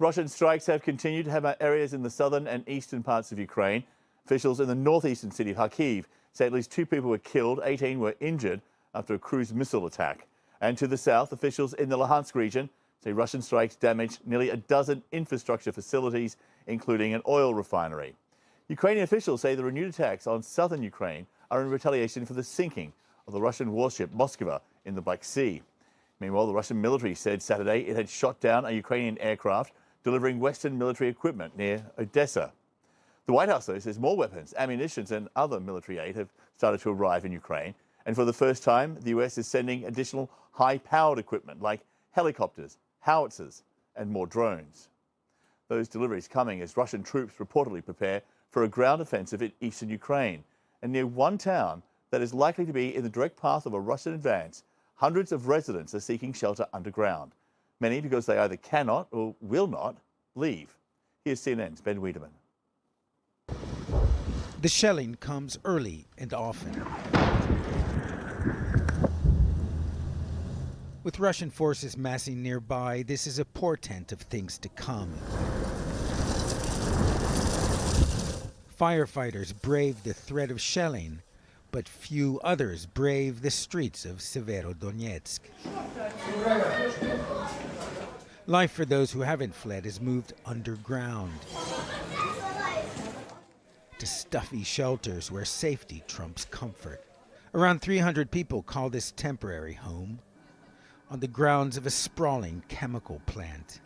Russian strikes have continued to have areas in the southern and eastern parts of Ukraine. Officials in the northeastern city of Kharkiv say at least 2 people were killed, 18 were injured after a cruise missile attack. And to the south, officials in the Luhansk region say Russian strikes damaged nearly a dozen infrastructure facilities, including an oil refinery. Ukrainian officials say the renewed attacks on southern Ukraine are in retaliation for the sinking of the Russian warship Moskva in the Black Sea. Meanwhile, the Russian military said Saturday it had shot down a Ukrainian aircraft delivering Western military equipment near Odessa. The White House, though, says more weapons, ammunition and other military aid have started to arrive in Ukraine. And for the first time, the US is sending additional high-powered equipment like helicopters, howitzers and more drones. Those deliveries coming as Russian troops reportedly prepare for a ground offensive in eastern Ukraine. And near one town that is likely to be in the direct path of a Russian advance, hundreds of residents are seeking shelter underground. Many because they either cannot or will not leave. Here's CNN's Ben Wiedemann. The shelling comes early and often. With Russian forces massing nearby, this is a portent of things to come. Firefighters brave the threat of shelling, but few others brave the streets of Severodonetsk. Life for those who haven't fled has moved underground to stuffy shelters where safety trumps comfort. Around 300 people call this temporary home on the grounds of a sprawling chemical plant.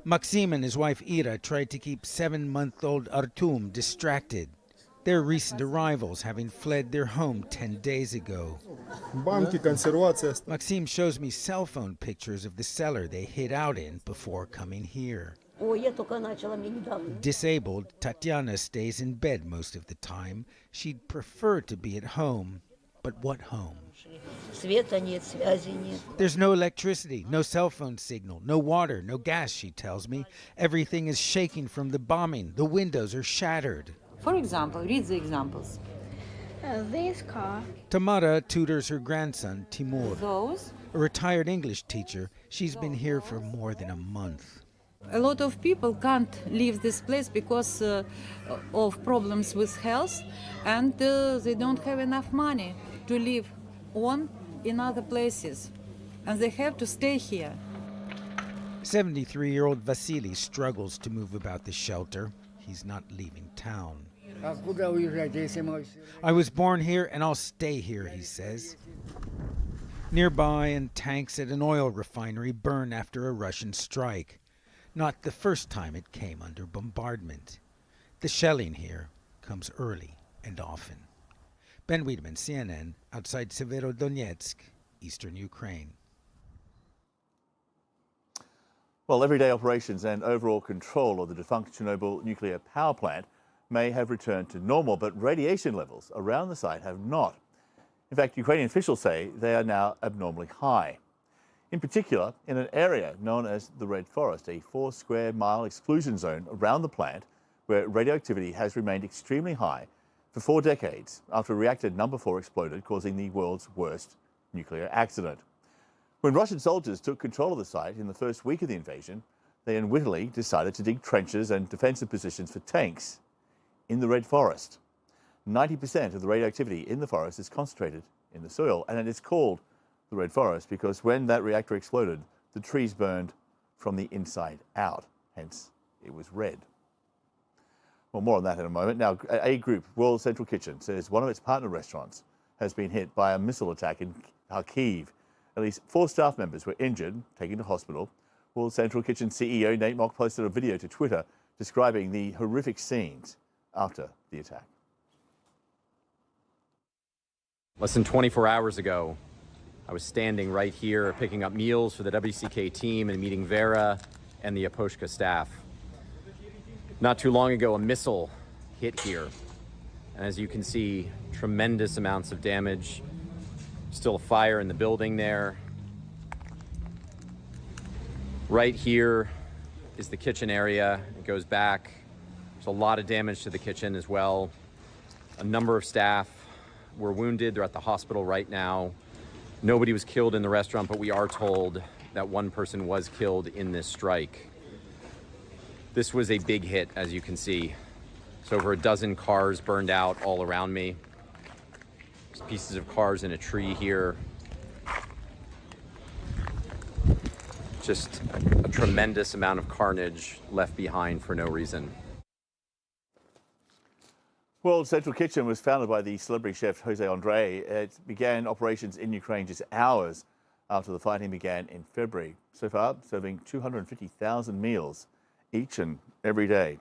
Maxim and his wife Ira tried to keep 7-month-old Artum distracted. Their recent arrivals having fled their home 10 days ago. Maxim shows me cell phone pictures of the cellar they hid out in before coming here. Disabled, Tatiana stays in bed most of the time. She'd prefer to be at home. But what home? There's no electricity, no cell phone signal, no water, no gas, she tells me. Everything is shaking from the bombing. The windows are shattered. For example, read the examples. This car. Tamara tutors her grandson, Timur. Those. A retired English teacher. She's been here for more than a month. A lot of people can't leave this place because of problems with health, and they don't have enough money to live on in other places, and they have to stay here. 73-year-old Vasily struggles to move about the shelter. He's not leaving town. I was born here and I'll stay here, he says. Nearby, and tanks at an oil refinery burn after a Russian strike. Not the first time it came under bombardment. The shelling here comes early and often. Ben Wiedemann, CNN, outside Severodonetsk, eastern Ukraine. Well, everyday operations and overall control of the defunct Chernobyl nuclear power plant may have returned to normal, but radiation levels around the site have not. In fact, Ukrainian officials say they are now abnormally high. In particular, in an area known as the Red Forest, a 4-square-mile exclusion zone around the plant where radioactivity has remained extremely high for 4 decades after reactor number 4 exploded, causing the world's worst nuclear accident. When Russian soldiers took control of the site in the first week of the invasion, they unwittingly decided to dig trenches and defensive positions for tanks in the Red Forest. 90% of the radioactivity in the forest is concentrated in the soil, and it is called the Red Forest because when that reactor exploded, the trees burned from the inside out, hence it was red. Well, more on that in a moment. Now, a group, World Central Kitchen, says one of its partner restaurants has been hit by a missile attack in Kharkiv. At least 4 staff members were injured, taken to hospital. World Central Kitchen CEO Nate Mock posted a video to Twitter describing the horrific scenes after the attack. Less than 24 hours ago, I was standing right here picking up meals for the WCK team and meeting Vera and the Aposhka staff. Not too long ago, a missile hit here. And as you can see, tremendous amounts of damage. Still a fire in the building there. Right here is the kitchen area. It goes back. There's a lot of damage to the kitchen as well. A number of staff were wounded. They're at the hospital right now. Nobody was killed in the restaurant, but we are told that one person was killed in this strike. This was a big hit, as you can see. So over a dozen cars burned out all around me. There's pieces of cars in a tree here. Just a tremendous amount of carnage left behind for no reason. World Central Kitchen was founded by the celebrity chef Jose Andre. It began operations in Ukraine just hours after the fighting began in February. So far, serving 250,000 meals each and every day.